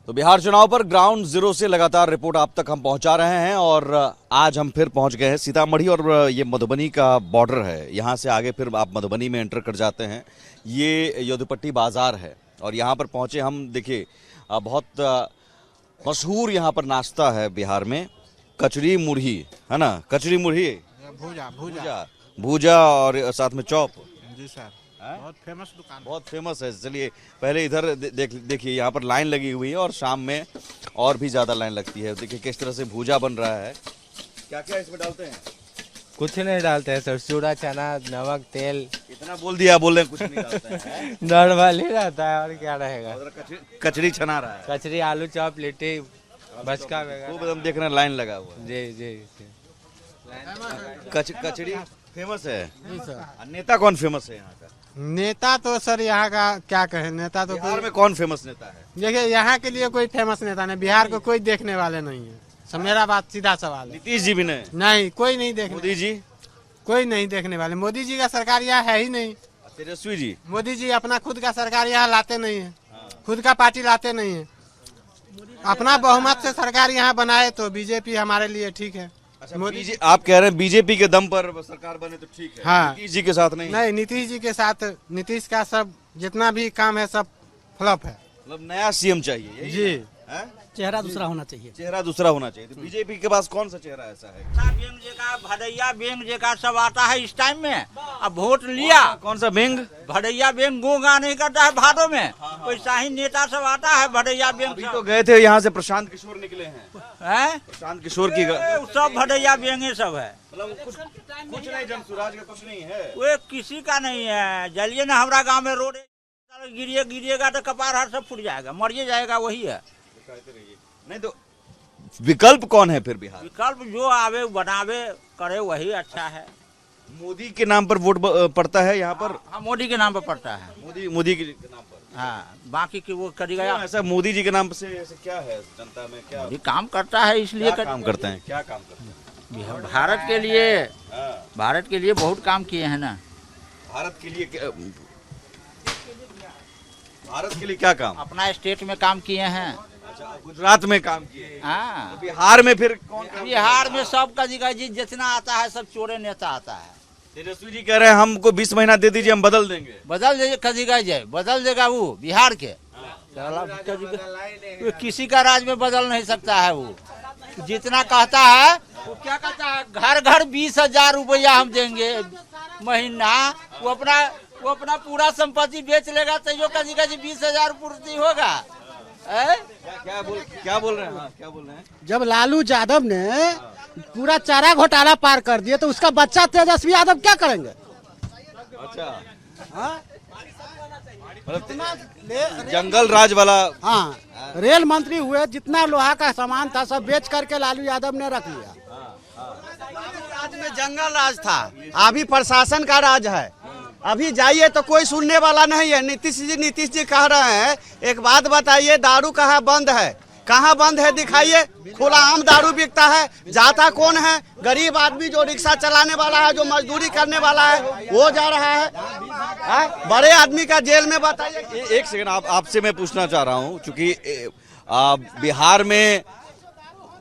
तो बिहार चुनाव पर ग्राउंड जीरो से लगातार रिपोर्ट आप तक हम पहुंचा रहे हैं और आज हम फिर पहुंच गए हैं सीतामढ़ी और ये मधुबनी का बॉर्डर है। यहां से आगे फिर आप मधुबनी में एंटर कर जाते हैं। ये योधपट्टी बाजार है और यहां पर पहुंचे हम। देखिए बहुत मशहूर यहां पर नाश्ता है बिहार में, कचरी मुरही है ना, कचरी मुरही, भूजा भूजा भूजा और साथ में चॉप। जी सर, बहुत फेमस दुकान, बहुत फेमस है। चलिए पहले इधर देखिए यहाँ पर लाइन लगी हुई है और शाम में और भी ज्यादा लाइन लगती है। देखिए किस तरह से भूजा बन रहा है। क्या क्या इसमें डालते हैं? कुछ नहीं डालते हैं सर, चूड़ा चना नमक तेल। इतना बोल दिया, बोल रहे हैं कुछ नहीं डालते हैं। नॉर्मल ही रहता है और क्या रहेगा। कचरी छना रहा है, कचरी आलू चॉप लिट्टी बचका वगैरह। खूब एकदम देख रहे हैं लाइन लगा हुआ है। जी जी कचरी फेमस है। नेता कौन फेमस है यहाँ का? नेता तो सर यहाँ का क्या कहे, नेता तो बिहार में कौन फेमस नेता है? देखिए यहाँ के लिए कोई फेमस नेता नहीं, बिहार को कोई देखने वाले नहीं है। सब मेरा बात सीधा सवाल है। नीतीश जी भी नहीं, कोई नहीं देखने, मोदी जी कोई नहीं देखने वाले। मोदी जी का सरकार यहाँ है ही नहीं। तेजस्वी जी, मोदी जी अपना खुद का सरकार यहाँ लाते नहीं है, खुद का पार्टी लाते नहीं है। अपना बहुमत से सरकार यहाँ बनाए तो बीजेपी हमारे लिए ठीक है। अच्छा मोदी आप कह रहे हैं बीजेपी के दम पर सरकार बने तो ठीक है। हाँ। नीतीश जी के साथ नहीं? नहीं, नीतीश जी के साथ, नीतीश का सब जितना भी काम है सब फ्लॉप है। मतलब नया सीएम चाहिए यही जी है? चेहरा दूसरा होना चाहिए। चेहरा दूसरा होना चाहिए। तो बीजेपी के पास कौन सा चेहरा ऐसा है? बेंग जेका भदैया बेंग जेका सब आता है इस टाइम में। अब वोट लिया, कौन सा बेंग? भदैया बेंग गोगा नहीं करता है भादों में। वैसा ही नेता सब आता है भदैया बेंग अभी सब। तो गए थे यहाँ से, प्रशांत किशोर निकले हैं। हैं? प्रशांत किशोर की सब भदैया बेंगे सब है। मतलब कुछ नहीं, जन सुराज का कुछ नहीं है। वो किसी का नहीं है। जलिए ना हमारा गांव में रोड गिरिएगा तो कपार हाथ सब फूट जाएगा, मरिए जाएगा, वही है। नहीं तो विकल्प कौन है फिर बिहार? विकल्प जो आवे बनावे करे वही अच्छा है। मोदी के नाम पर वोट पड़ता है यहाँ पर। हाँ, मोदी के नाम पर पड़ता है। मोदी के नाम पर। हाँ, बाकी की वो कर गया। ऐसा मोदी जी के नाम से ऐसे क्या है जनता में? क्या मोदी काम करता है इसलिए क्या काम करते हैं? क्या काम करते हैं? भारत के लिए, हाँ। भारत के लिए बहुत काम किए हैं ना। भारत के लिए भारत के लिए क्या काम? अपना स्टेट में काम किए हैं। अच्छा, गुजरात में काम किए। हाँ, बिहार में फिर कौन काम? बिहार में सब का जी जितना आता है सब चोरे नेता आता है। तेजस्वी जी कह रहे हैं हमको 20 महीना दे दीजिए, हम बदल देंगे। बदल दे कजीगा जाए, बदल देगा वो बिहार के। वो किसी का राज में बदल नहीं सकता है। वो जितना कहता है, वो क्या कहता है, घर घर 20,000 रुपया हम देंगे महीना। वो अपना पूरा संपत्ति बेच लेगा तो यो कजीगा जी 20,000 पूर्ति होगा। क्या बोल रहे हैं? हाँ, क्या बोल रहे हैं? जब लालू यादव ने पूरा चारा घोटाला पार कर दिया तो उसका बच्चा तेजस्वी यादव क्या करेंगे? अच्छा, हाँ? जंगल राज वाला। हाँ, रेल मंत्री हुए, जितना लोहा का सामान था सब बेच करके लालू यादव ने रख लिया। राज में जंगल राज था, अभी प्रशासन का राज है। अभी जाइए तो कोई सुनने वाला नहीं है। नीतीश जी कह रहे हैं, एक बात बताइए, दारू कहाँ बंद है? कहाँ बंद है दिखाइए। खुला आम दारू बिकता है। जाता कौन है? गरीब आदमी जो रिक्शा चलाने वाला है, जो मजदूरी करने वाला है, वो जा रहा है। बड़े आदमी का जेल में बताइए। एक सेकंड, आपसे मैं पूछना चाह रहा हूँ, चूंकि बिहार में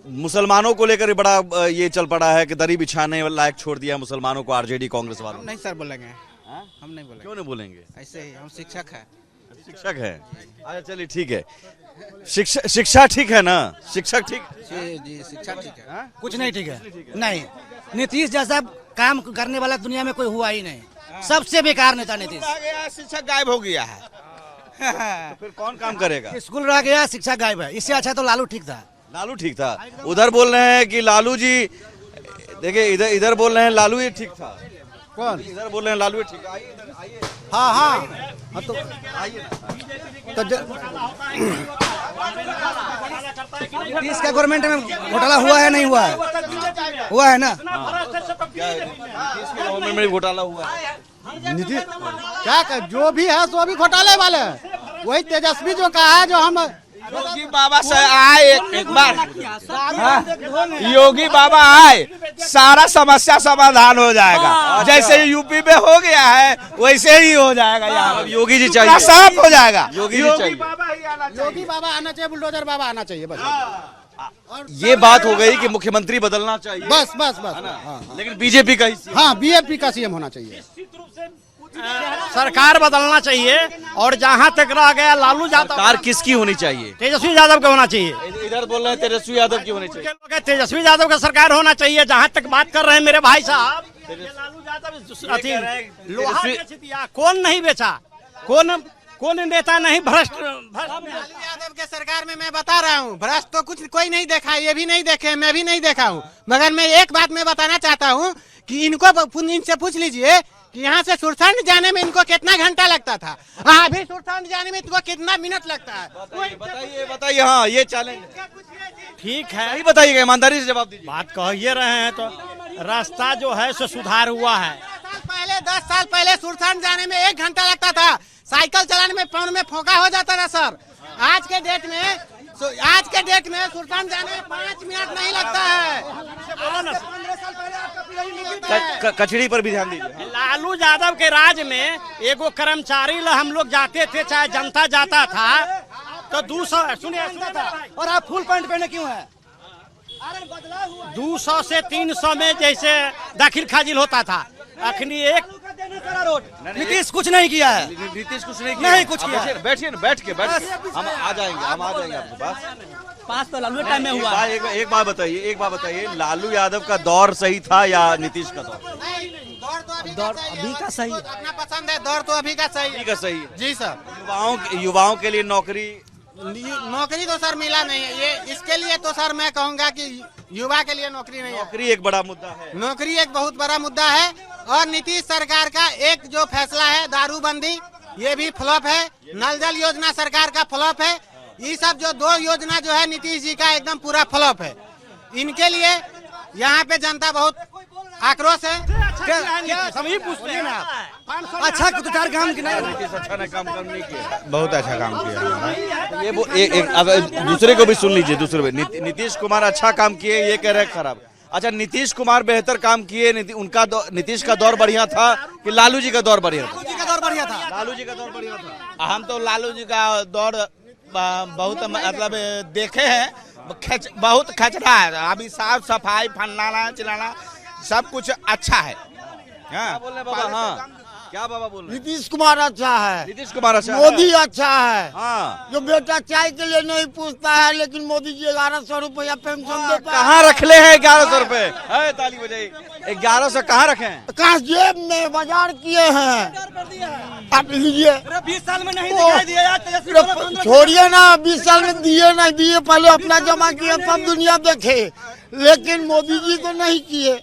मुसलमानों को लेकर बड़ा ये चल पड़ा है कि दरी बिछाने लायक छोड़ दिया मुसलमानों को आरजेडी कांग्रेस वालों ने। नहीं सर बोलेंगे, हम नहीं बोलेंगे। क्यों नहीं बोलेंगे? ऐसे ही हम शिक्षक है। शिक्षक है? अच्छा चलिए ठीक है। शिक्षा ठीक है ना? शिक्षक ठीक? जी शिक्षा ठीक है। कुछ नहीं ठीक है। नहीं, नीतीश जैसा काम करने वाला दुनिया में कोई हुआ ही नहीं। सबसे बेकार नेता नीतीश। शिक्षक गायब हो गया है। तो फिर कौन काम करेगा? स्कूल रह गया, शिक्षा गायब है। इससे अच्छा तो लालू ठीक था। लालू ठीक था। उधर बोल रहे हैं कि लालू जी, देखिए इधर बोल रहे हैं लालू ही ठीक था। कौन? इधर बोल रहे हैं लालू ही ठीक। हाँ, तो नीतीश का गवर्नमेंट में घोटाला हुआ है नहीं हुआ है? हुआ है ना? गवर्नमेंट में घोटाला हुआ है। नीतीश क्या जो भी है सो अभी घोटाले वाले हैं। वही तेजस्वी जो कहा है, जो हम योगी बाबा से आए एक बार, योगी बाबा आए सारा समस्या समाधान हो जाएगा। जैसे यूपी में हो गया है वैसे ही हो जाएगा यहाँ। अब योगी जी चाहिए, साफ हो जाएगा। योगी जी चाहिए। योगी बाबा आना चाहिए, बुलडोजर बाबा आना चाहिए बस। ये बात हो गई कि मुख्यमंत्री बदलना चाहिए, बस बस बस। लेकिन बीजेपी का ही हाँ, बीजेपी का सीएम होना चाहिए। सरकार बदलना चाहिए। और जहाँ तक रह गया लालू यादव, सरकार किसकी होनी चाहिए? तेजस्वी यादव का होना चाहिए। इधर बोल रहे हैं तेजस्वी यादव की होनी चाहिए। तेजस्वी यादव का सरकार होना चाहिए। जहाँ तक बात कर रहे हैं मेरे भाई साहब, लालू यादव लोहा बेच दिया, कौन नहीं बेचा? कौन नेता नहीं भ्रष्ट? लालू यादव के सरकार में मैं बता रहा हूँ, भ्रष्ट तो कुछ कोई नहीं देखा, ये भी नहीं देखे, मैं भी नहीं देखा हूँ। मगर मैं एक बात मैं बताना चाहता हूँ कि इनसे पूछ लीजिए कि यहाँ से सुरसंड जाने में इनको कितना घंटा लगता था, अभी सुरसंड जाने में इनको कितना मिनट लगता है। बताइए। हाँ, ये चैलेंज ठीक है, सही बताइएगा, ईमानदारी से जवाब दीजिए। बात कह ये रहे हैं तो रास्ता जो है सो सुधार हुआ है। 10 साल पहले सुरसंड जाने में 1 घंटा लगता था, साइकिल चलाने में पाँव में फोका हो जाता था सर। आज के डेट में सुरसंड जाने में 5 मिनट नहीं लगता है। 15 साल पहले आपका पीढ़ी नहीं था। कचड़ी पर भी ध्यान दीजिए। लालू यादव के राज में एगो कर्मचारी हम लोग जाते थे, चाहे जनता जाता था तो 200 सुनिए और आप फुल पैंट पहने क्यों है? 200 से 300 में जैसे दाखिल खाजिल होता था। अखनी एक नीतीश कुछ नहीं किया है। नीतीश कुछ नहीं किया, नहीं कुछ किया। बैठिए ना, बैठ के हम आ जाएंगे आपके पास। पास तो लालू टाइम में हुआ। एक बात बताइए, लालू यादव का दौर सही था या नीतीश का दौर? दौर अभी का सही, अपना पसंद है। दौर तो अभी का सही है जी सर। युवाओं के लिए नौकरी तो सर मिला नहीं है। ये इसके लिए तो सर मैं कहूँगा कि युवा के लिए नौकरी नहीं है। नौकरी एक बड़ा मुद्दा है। नौकरी एक बहुत बड़ा मुद्दा है। और नीतीश सरकार का एक जो फैसला है दारूबंदी, ये भी फ्लॉप है। नल जल योजना सरकार का फ्लॉप है। ये सब जो 2 योजना जो है नीतीश जी का एकदम पूरा फ्लॉप है। इनके लिए यहाँ पे जनता बहुत आक्रोश है। सभी पूछते हैं ना। अच्छा तो चार काम की नहीं, अच्छा ने काम नहीं किया, बहुत अच्छा काम किया। ये दूसरे को भी सुन लीजिए। नीतीश कुमार अच्छा काम किए, ये कह रहे हैं खराब। अच्छा, नीतीश कुमार बेहतर काम किए, नीतीश का दौर बढ़िया था कि लालू जी का दौर बढ़िया था? लालू जी का दौर बढ़िया था। लालू जी का दौर बढ़िया था। हम तो लालू जी का दौर बहुत मतलब देखे हैं, बहुत खचरा है। अभी साफ सफाई फन्नाना चिलाना सब कुछ अच्छा है। क्या बोल रहे हैं बाबा? हाँ, क्या बाबा बोल रहे हैं? नीतीश कुमार अच्छा है, नीतीश कुमार अच्छा है। मोदी अच्छा है। हाँ, जो बेटा चाय के लिए नहीं पूछता है, लेकिन मोदी जी 1100 रुपया पेंशन देता है। कहाँ रख ले हैं 1100 रुपए? ताली बजाइए। 1100 कहाँ रखे हैं? कहाँ जेब में बाजार किए हैं। आप लीजिए। 20 साल में नहीं दिखाई दिया यार। छोड़िए ना, 20 साल में दिए नहीं दिए, पहले अपना जमा किए तब दुनिया देखे। लेकिन मोदी जी तो नहीं किए।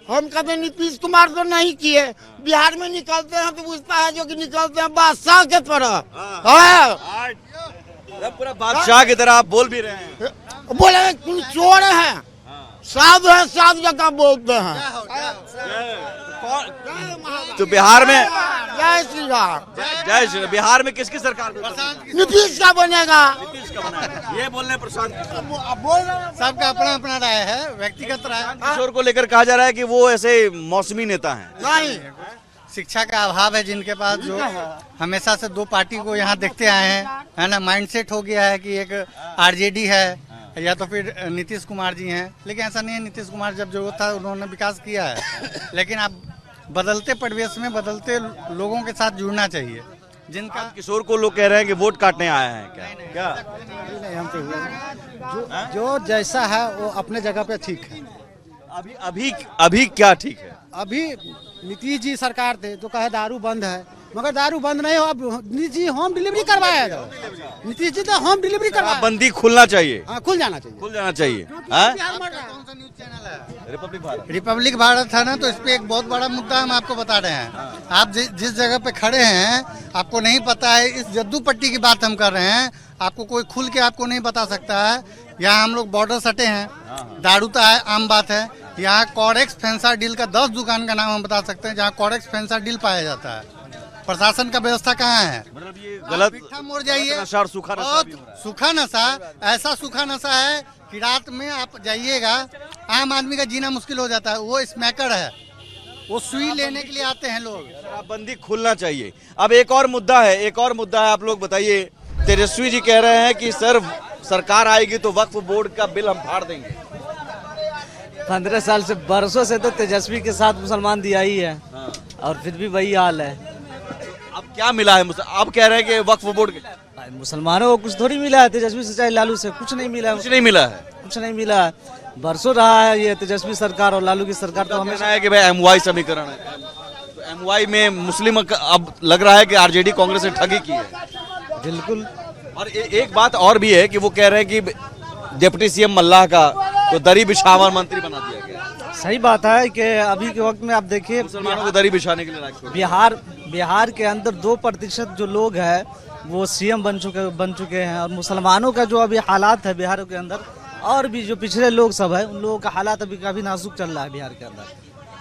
हम कहते नीतीश कुमार तो नहीं किए। बिहार में निकलते हैं तो पूछता है जो कि निकलते हैं बादशाह के तरह। पूरा बादशाह की तरह आप बोल भी रहे हैं। बोले तुम चोर हैं, साधु है, साधु जगह बोलते हैं। तो बिहार में जय श्री राम। जय श्री राम। बिहार में किसकी सरकार? नीतीश का बनेगा। नीतीश का बना। ये बोल रहे प्रशांत। सबका अपना अपना राय है, व्यक्तिगत राय। किशोर को लेकर कहा जा रहा है कि वो ऐसे मौसमी नेता हैं। नहीं, शिक्षा का अभाव है जिनके पास, जो हमेशा से 2 पार्टी को यहाँ देखते आए हैं, है ना। माइंडसेट हो गया है कि एक आरजेडी है या तो फिर नीतीश कुमार जी हैं। लेकिन ऐसा नहीं है। नीतीश कुमार जब जरूरत था उन्होंने विकास किया है। लेकिन अब बदलते परिवेश में बदलते लोगों के साथ जुड़ना चाहिए। जिनका किशोर को लोग कह रहे हैं कि वोट काटने आए हैं क्या? जो जैसा है वो अपने जगह पे ठीक है। अभी क्या ठीक है? अभी नीतीश जी सरकार थे तो कहे दारू बंद है, मगर दारू बंद नहीं हो। अब नीतीश जी होम डिलीवरी करवाया था। नीतीश जी तो होम डिलीवरी करवाया। बंदी खुलना चाहिए। हाँ, खुल जाना चाहिए। खुल जाना चाहिए। कौन सा न्यूज चैनल है? रिपब्लिक भारत है ना। तो इस पे एक बहुत बड़ा मुद्दा हम आपको बता रहे हैं। आप जिस जगह पे खड़े हैं आपको नहीं पता है। इस जद्दू पट्टी की बात हम कर रहे हैं। आपको कोई खुल के आपको नहीं बता सकता है। यहाँ हम लोग बॉर्डर सटे हैं, दारू तो आम बात है। यहाँ कॉरेक्स फेंसा डील का 10 दुकान का नाम हम बता सकते हैं जहाँ कॉरेक्स फेंसा डील पाया जाता है। प्रशासन का व्यवस्था कहाँ है? मतलब ये गलत मीठा मोड़ जाइए, नशा और सूखा नशा बहुत भी हो रहा है। सूखा नशा, ऐसा सूखा नशा है कि रात में आप जाइएगा, आम आदमी का जीना मुश्किल हो जाता है। वो स्मैकर है, वो सुई लेने के लिए आते हैं लोग। शराबबंदी खुलना चाहिए। अब एक और मुद्दा है, आप लोग बताइए। तेजस्वी जी कह रहे हैं कि सर सरकार आएगी तो वक्फ बोर्ड का बिल हम फाड़ देंगे। 15 साल से बरसों से तो तेजस्वी के साथ मुसलमान दिया ही है, और फिर भी वही हाल है। अब क्या मिला है? अब कह रहे हैं कि वक्फ बोर्ड भाई मुसलमानों को कुछ थोड़ी मिला है, तेजस्वी से चाहे लालू से कुछ नहीं मिला है, कुछ नहीं मिला है। कुछ नहीं मिला है। बरसों रहा है ये तेजस्वी सरकार और लालू की सरकार तो हमेशा है कि भाई MY समीकरण है, तो MY में मुस्लिम अब लग रहा है कि RJD कांग्रेस ने ठगी की है। बिल्कुल। और एक बात और भी है कि वो कह रहे हैं कि डिप्टी CM मल्लाह का तो दरी बिछावन मंत्री बना दिया गया। सही बात है कि अभी के वक्त में आप देखिए मुसलमानों को दरी बिछाने के लिए लायक छोड़ बिहार के अंदर 2% जो लोग हैं वो CM बन चुके हैं, और मुसलमानों का जो अभी हालात है बिहार के अंदर, और भी जो पिछड़े लोग सब है उन लोगों का हालात अभी काफी नाजुक चल रहा है बिहार के अंदर।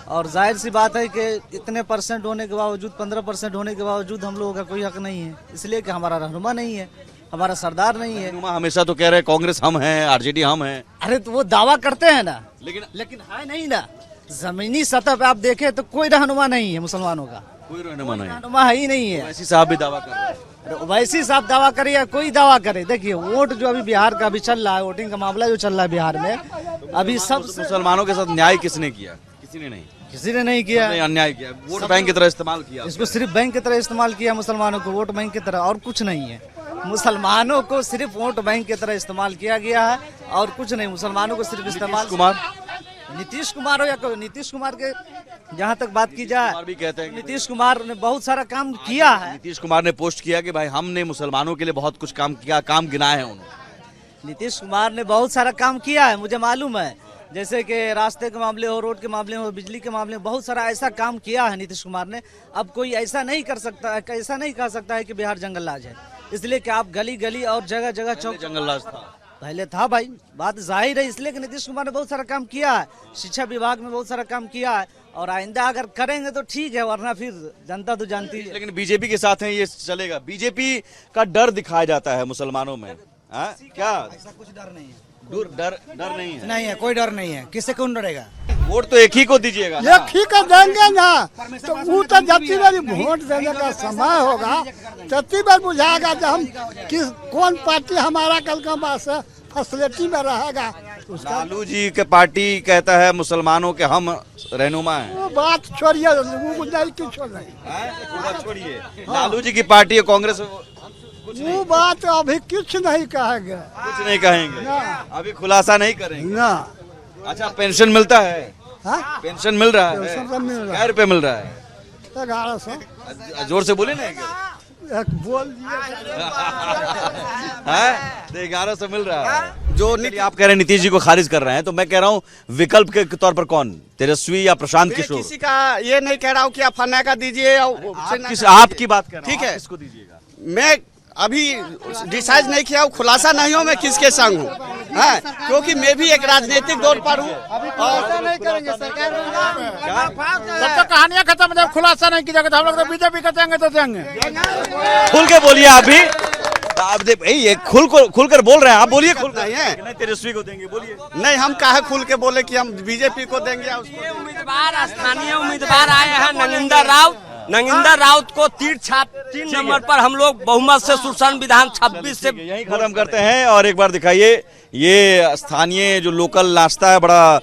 और जाहिर सी बात है कि इतने % होने के बावजूद, 15% होने के बावजूद हम लोगों का कोई हक नहीं है, इसलिए कि हमारा रहनुमा नहीं है, हमारा सरदार नहीं है। रहनुमा हमेशा तो कह रहे हैं कांग्रेस हम हैं, RJD हम हैं। अरे तो वो दावा करते हैं ना, लेकिन है नहीं ना। जमीनी सतह पे आप देखें तो कोई रहनुमा नहीं है मुसलमानों का, कोई रहनुमा नहीं, रहनुमा है ही नहीं है। वैसी साहब भी दावा कर रहे हैं। वैसी साहब दावा करे या कोई दावा करे, देखिए वोट जो अभी बिहार का अभी चल रहा है, वोटिंग का मामला जो चल रहा है बिहार में अभी सब मुसलमानों के साथ न्याय किसने किया? किसी ने नहीं किया, अन्याय किया, वोट बैंक की तरह इस्तेमाल किया। इसको सिर्फ बैंक की तरह इस्तेमाल किया मुसलमानों को, वोट बैंक की तरह, और कुछ नहीं है। मुसलमानों को सिर्फ वोट बैंक की तरह इस्तेमाल किया गया है और कुछ नहीं। मुसलमानों को सिर्फ इस्तेमाल नीतीश कुमार हो या कोई, नीतीश कुमार के जहाँ तक बात की जाए भी कहते हैं नीतीश कुमार ने बहुत सारा काम किया है। नीतीश कुमार ने पोस्ट किया कि भाई हमने मुसलमानों के लिए बहुत कुछ काम किया, काम गिनाए हैं उन्होंने। नीतीश कुमार ने बहुत सारा काम किया है, मुझे मालूम है, जैसे कि रास्ते के मामले हो, रोड के मामले हो, बिजली के मामले में बहुत सारा ऐसा काम किया है नीतीश कुमार ने। अब कोई ऐसा नहीं कर सकता है, ऐसा नहीं कह सकता है कि बिहार जंगल राज है, इसलिए कि आप गली गली और जगह जगह चौक जंगल राज था, पहले था भाई, बात जाहिर है। इसलिए कि नीतीश कुमार ने बहुत सारा काम किया है, शिक्षा विभाग में बहुत सारा काम किया है, और आइंदा अगर करेंगे तो ठीक है, वरना फिर जनता तो जानती है। लेकिन बीजेपी के साथ है ये चलेगा? बीजेपी का डर दिखाया जाता है मुसलमानों में, क्या ऐसा कुछ डर नहीं है? डर नहीं है? नहीं है, कोई डर नहीं है। किससे कौन डरेगा? वोट तो एक ही को दीजिएगा ना। एक ही को देंगे ना, तो वो तो जब बार वोट देने का समय होगा तब बार बुझाएगा जब हम कौन पार्टी हमारा कल का फैसिलिटी में रहेगा। लालू जी के पार्टी कहता है मुसलमानों के हम रहनुमा हैं। वो बात छोड़िए, वो नहीं कुछ नहीं, छोड़िए। लालू जी की पार्टी है कांग्रेस, वो बात अभी कुछ नहीं कहेंगे, कुछ नहीं कहेंगे, अभी खुलासा नहीं करेंगे ना। अच्छा, पेंशन मिलता है? पेंशन मिल रहा है? क्या रुपए मिल रहा है? 1100। जोर से बोले ना, बोल दिए 1100 मिल रहा है। जो आप कह रहे हैं नीतीश जी को खारिज कर रहे हैं, तो मैं कह रहा हूँ विकल्प के तौर पर कौन, तेजस्वी या प्रशांत किशोर? किसी का ये नहीं कह रहा हूँ कि आप फन्ना का दीजिए, आपकी बात कर रहा हूँ, ठीक है, इसको दीजिएगा। मैं अभी डिसाइड नहीं किया हूँ, खुलासा नहीं हूँ मैं किसके संग हूँ, क्योंकि मैं भी एक राजनीतिक दौर पर हूँ। नहीं करेंगे सरकार, जब तक कहानियां खत्म, जब खुलासा नहीं की जाएगा हम लोग तो बीजेपी का देंगे तो देंगे। खुल के बोलिए आप भी, आप ये खुल कर बोल रहे हैं, आप बोलिए। खुल नहीं है, नहीं तेजस्वी को देंगे, बोलिए। नहीं हम काहे खुल के बोले कि हम बीजेपी को देंगे। उम्मीदवार स्थानीय उम्मीदवार आए हैं नगिंदर राउत को 3 नंबर पर हम लोग बहुमत से सुरसन विधान 26 से यही खत्म करते हैं। और एक बार दिखाइए, ये स्थानीय जो लोकल नाश्ता है बड़ा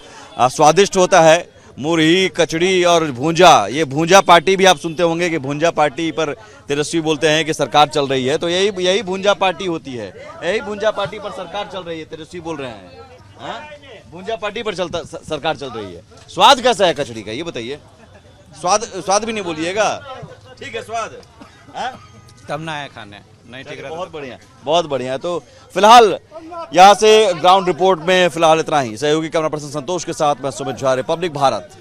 स्वादिष्ट होता है, मुरही, कचड़ी और भूंजा। ये भूंजा पार्टी भी आप सुनते होंगे कि भूंजा पार्टी पर तेजस्वी बोलते हैं कि सरकार चल रही है, तो यही भूंजा पार्टी होती है, यही भूंजा पार्टी पर सरकार चल रही है, तेजस्वी बोल रहे हैं। भूंजा पार्टी पर सरकार चल रही है। स्वाद कैसा है कचड़ी का, ये बताइए? स्वाद भी नहीं बोलिएगा, ठीक है? स्वाद तब ना है खाने नहीं ठीक रहा। बहुत बढ़िया। तो फिलहाल यहाँ से ग्राउंड रिपोर्ट में फिलहाल इतना ही। सहयोगी कैमरा पर्सन संतोष के साथ मैं सुमित झा, रिपब्लिक भारत।